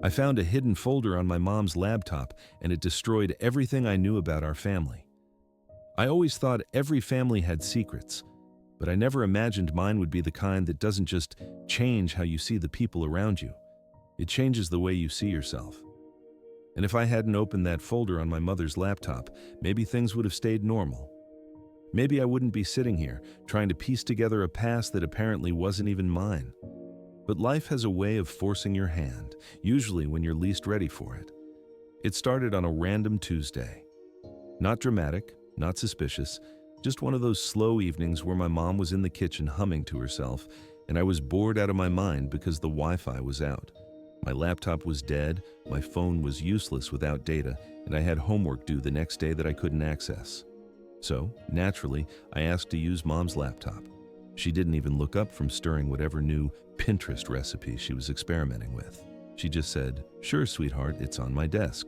I found a hidden folder on my mom's laptop, and it destroyed everything I knew about our family. I always thought every family had secrets, but I never imagined mine would be the kind that doesn't just change how you see the people around you. It changes the way you see yourself. And if I hadn't opened that folder on my mother's laptop, maybe things would have stayed normal. Maybe I wouldn't be sitting here trying to piece together a past that apparently wasn't even mine. But life has a way of forcing your hand, usually when you're least ready for it. It started on a random Tuesday. Not dramatic, not suspicious, just one of those slow evenings where my mom was in the kitchen humming to herself, and I was bored out of my mind because the Wi-Fi was out. My laptop was dead, my phone was useless without data, and I had homework due the next day that I couldn't access. So, naturally, I asked to use Mom's laptop. She didn't even look up from stirring whatever new Pinterest recipe she was experimenting with. She just said, "Sure, sweetheart, it's on my desk."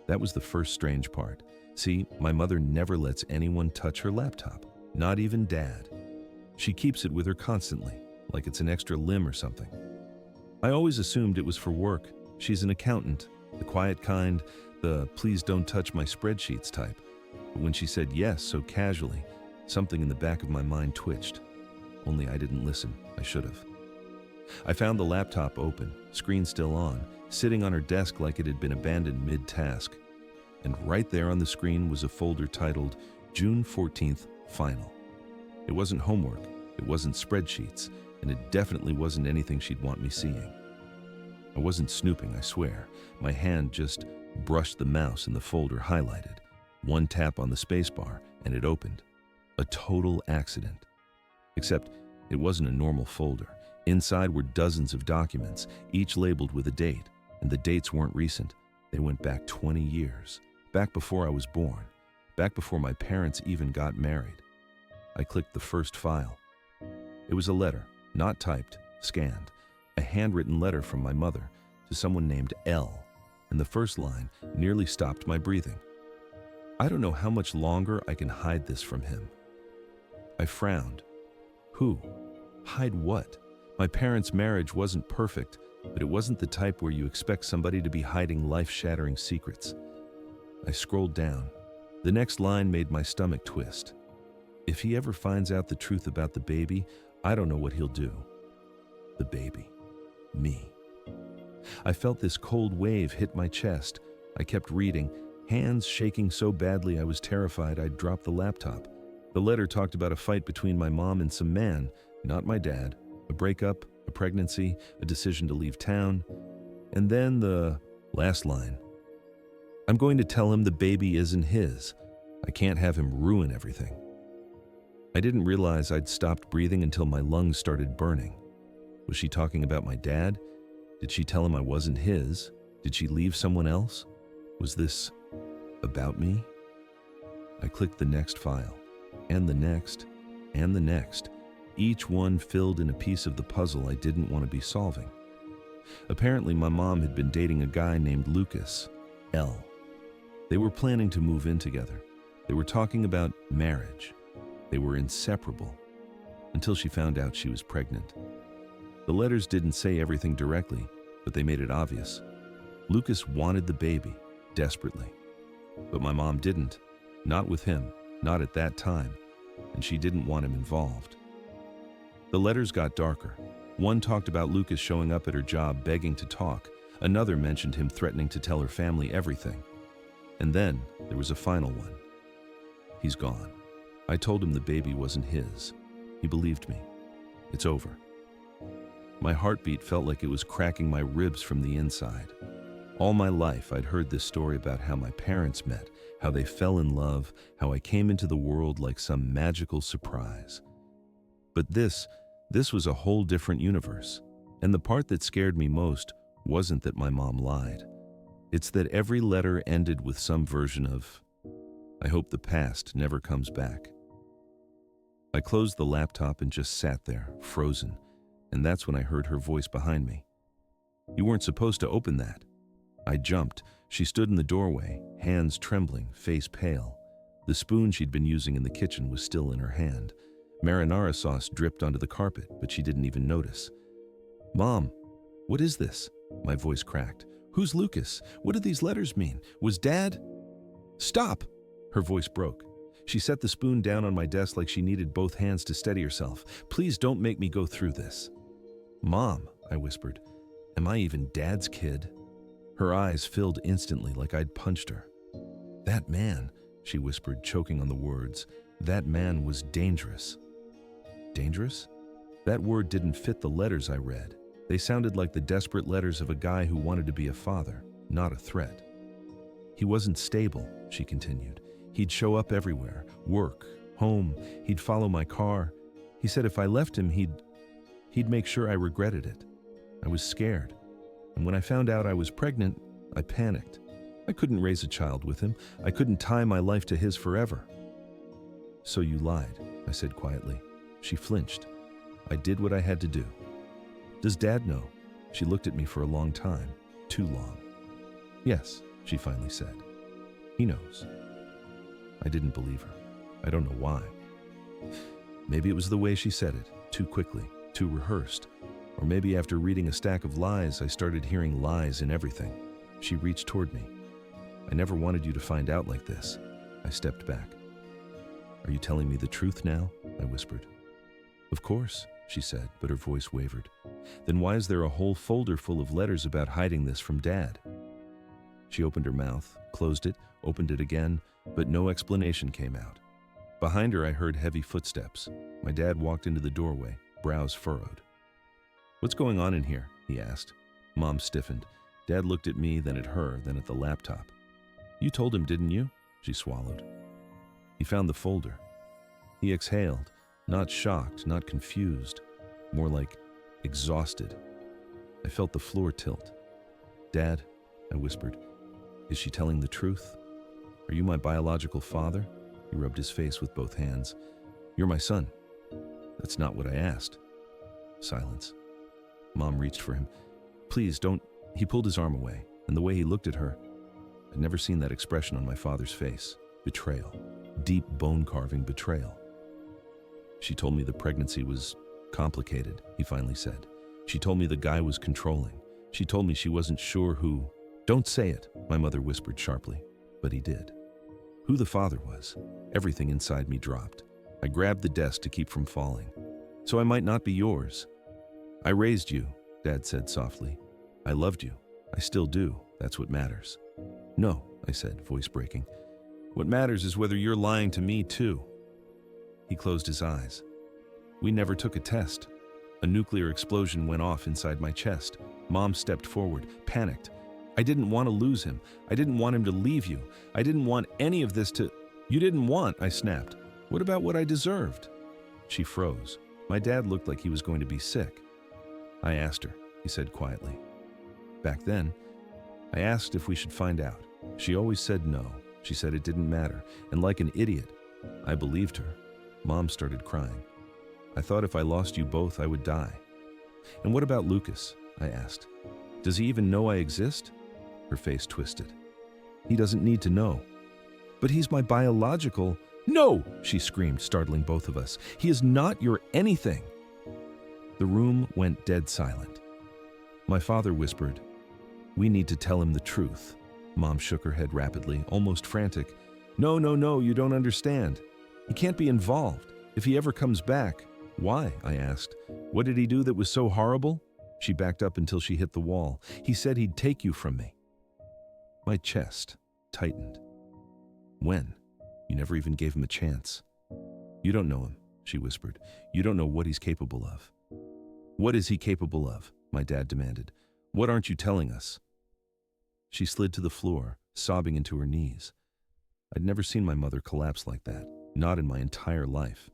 That was the first strange part. See, my mother never lets anyone touch her laptop, not even Dad. She keeps it with her constantly, like it's an extra limb or something. I always assumed it was for work. She's an accountant, the quiet kind, the please don't touch my spreadsheets type. But when she said yes so casually, something in the back of my mind twitched. Only I didn't listen. I should have. I found the laptop open, screen still on, sitting on her desk like it had been abandoned mid-task. And right there on the screen was a folder titled June 14th Final. It wasn't homework, it wasn't spreadsheets, and it definitely wasn't anything she'd want me seeing. I wasn't snooping, I swear. My hand just brushed the mouse in the folder highlighted. One tap on the spacebar, and it opened. A total accident. Except it wasn't a normal folder. Inside were dozens of documents, each labeled with a date, and the dates weren't recent. They went back 20 years, back before I was born, back before my parents even got married. I clicked the first file. It was a letter, not typed, scanned, a handwritten letter from my mother to someone named L, and the first line nearly stopped my breathing. I don't know how much longer I can hide this from him. I frowned. Who? Hide what? My parents' marriage wasn't perfect, but it wasn't the type where you expect somebody to be hiding life-shattering secrets. I scrolled down. The next line made my stomach twist. If he ever finds out the truth about the baby, I don't know what he'll do. The baby. Me. I felt this cold wave hit my chest. I kept reading, hands shaking so badly I was terrified I'd drop the laptop. The letter talked about a fight between my mom and some man, not my dad, a breakup, a pregnancy, a decision to leave town, and then the last line. I'm going to tell him the baby isn't his. I can't have him ruin everything. I didn't realize I'd stopped breathing until my lungs started burning. Was she talking about my dad? Did she tell him I wasn't his? Did she leave someone else? Was this about me? I clicked the next file, and the next, and the next, each one filled in a piece of the puzzle I didn't want to be solving. Apparently, my mom had been dating a guy named Lucas, L. They were planning to move in together. They were talking about marriage. They were inseparable, until she found out she was pregnant. The letters didn't say everything directly, but they made it obvious. Lucas wanted the baby, desperately. But my mom didn't, not with him, not at that time, and she didn't want him involved. The letters got darker. One talked about Lucas showing up at her job begging to talk. Another mentioned him threatening to tell her family everything. And then there was a final one. He's gone. I told him the baby wasn't his. He believed me. It's over. My heartbeat felt like it was cracking my ribs from the inside. All my life, I'd heard this story about how my parents met, how they fell in love, how I came into the world like some magical surprise. But this was a whole different universe. And the part that scared me most wasn't that my mom lied. It's that every letter ended with some version of, I hope the past never comes back. I closed the laptop and just sat there, frozen, and that's when I heard her voice behind me. You weren't supposed to open that. I jumped. She stood in the doorway, hands trembling, face pale. The spoon she'd been using in the kitchen was still in her hand. Marinara sauce dripped onto the carpet, but she didn't even notice. Mom, what is this? My voice cracked. Who's Lucas? What did these letters mean? Was Dad? Stop! Her voice broke. She set the spoon down on my desk like she needed both hands to steady herself. Please don't make me go through this. Mom, I whispered, am I even Dad's kid? Her eyes filled instantly like I'd punched her. That man, she whispered, choking on the words, that man was dangerous. Dangerous? That word didn't fit the letters I read. They sounded like the desperate letters of a guy who wanted to be a father, not a threat. He wasn't stable, she continued. He'd show up everywhere, work, home, he'd follow my car. He said if I left him, he'd make sure I regretted it. I was scared. And when I found out I was pregnant, I panicked. I couldn't raise a child with him. I couldn't tie my life to his forever. So you lied, I said quietly. She flinched. I did what I had to do. Does Dad know? She looked at me for a long time, too long. Yes, she finally said. He knows. I didn't believe her. I don't know why. Maybe it was the way she said it, too quickly, too rehearsed. Or maybe after reading a stack of lies, I started hearing lies in everything. She reached toward me. I never wanted you to find out like this. I stepped back. Are you telling me the truth now? I whispered. Of course, she said, but her voice wavered. Then why is there a whole folder full of letters about hiding this from Dad? She opened her mouth, closed it, opened it again, but no explanation came out. Behind her, I heard heavy footsteps. My dad walked into the doorway, brows furrowed. What's going on in here? He asked. Mom stiffened. Dad looked at me, then at her, then at the laptop. You told him, didn't you? She swallowed. He found the folder. He exhaled, not shocked, not confused, more like exhausted. I felt the floor tilt. Dad, I whispered, is she telling the truth? Are you my biological father? He rubbed his face with both hands. You're my son. That's not what I asked. Silence. Mom reached for him. Please don't. He pulled his arm away, and the way he looked at her, I'd never seen that expression on my father's face. Betrayal. Deep bone-carving betrayal. She told me the pregnancy was complicated, he finally said. She told me the guy was controlling. She told me she wasn't sure who. Don't say it, my mother whispered sharply, but he did. Who the father was. Everything inside me dropped. I grabbed the desk to keep from falling. So I might not be yours. I raised you, Dad said softly. I loved you. I still do. That's what matters. No, I said, voice breaking. What matters is whether you're lying to me too. He closed his eyes. We never took a test. A nuclear explosion went off inside my chest. Mom stepped forward, panicked. I didn't want to lose him. I didn't want him to leave you. I didn't want any of this to... You didn't want, I snapped. What about what I deserved? She froze. My dad looked like he was going to be sick. I asked her, he said quietly. Back then, I asked if we should find out. She always said no. She said it didn't matter. And like an idiot, I believed her. Mom started crying. I thought if I lost you both, I would die. And what about Lucas? I asked. Does he even know I exist? Her face twisted. He doesn't need to know. But he's my biological... No! She screamed, startling both of us. He is not your anything. The room went dead silent. My father whispered, We need to tell him the truth. Mom shook her head rapidly, almost frantic. No, you don't understand. He can't be involved. If he ever comes back... Why? I asked. What did he do that was so horrible? She backed up until she hit the wall. He said he'd take you from me. My chest tightened. When? You never even gave him a chance. You don't know him, she whispered. You don't know what he's capable of. What is he capable of? My dad demanded. What aren't you telling us? She slid to the floor, sobbing into her knees. I'd never seen my mother collapse like that, not in my entire life.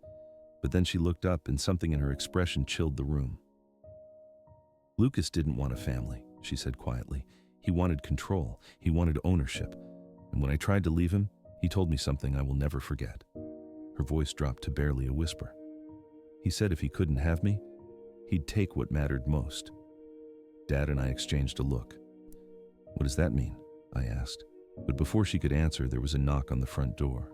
But then she looked up and something in her expression chilled the room. Lucas didn't want a family, she said quietly. He wanted control. He wanted ownership. And when I tried to leave him, he told me something I will never forget. Her voice dropped to barely a whisper. He said if he couldn't have me, he'd take what mattered most. Dad and I exchanged a look. What does that mean? I asked. But before she could answer, there was a knock on the front door.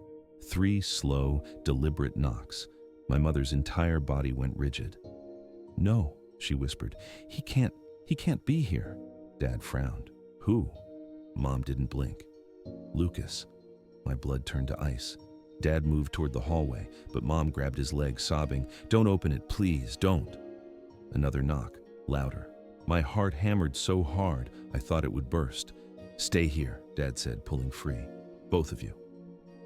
3 slow, deliberate knocks. My mother's entire body went rigid. No, she whispered. He can't be here. Dad frowned. Who? Mom didn't blink. Lucas. My blood turned to ice. Dad moved toward the hallway, but Mom grabbed his leg, sobbing, "Don't open it, please, don't." Another knock, louder. My heart hammered so hard, I thought it would burst. "Stay here," Dad said, pulling free. "Both of you."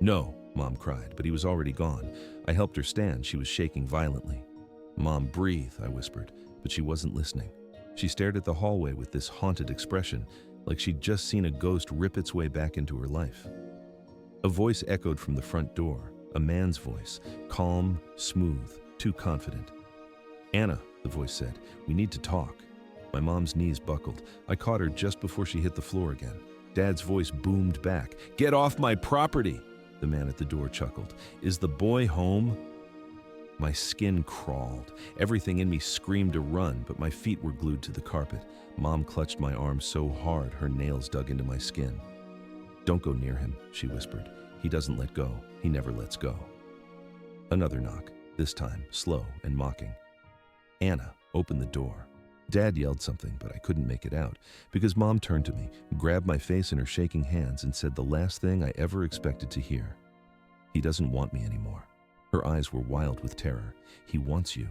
"No," Mom cried, but he was already gone. I helped her stand. She was shaking violently. "Mom, breathe," I whispered, but she wasn't listening. She stared at the hallway with this haunted expression, like she'd just seen a ghost rip its way back into her life. A voice echoed from the front door, a man's voice, calm, smooth, too confident. "Anna," the voice said, "we need to talk." My mom's knees buckled. I caught her just before she hit the floor again. Dad's voice boomed back. "Get off my property!" The man at the door chuckled. "Is the boy home?" My skin crawled. Everything in me screamed to run, but my feet were glued to the carpet. Mom clutched my arm so hard her nails dug into my skin. "Don't go near him," she whispered. "He doesn't let go. He never lets go." Another knock, this time slow and mocking. "Anna, open the door." Dad yelled something, but I couldn't make it out, because Mom turned to me, grabbed my face in her shaking hands, and said the last thing I ever expected to hear. "He doesn't want me anymore." Her eyes were wild with terror. "He wants you."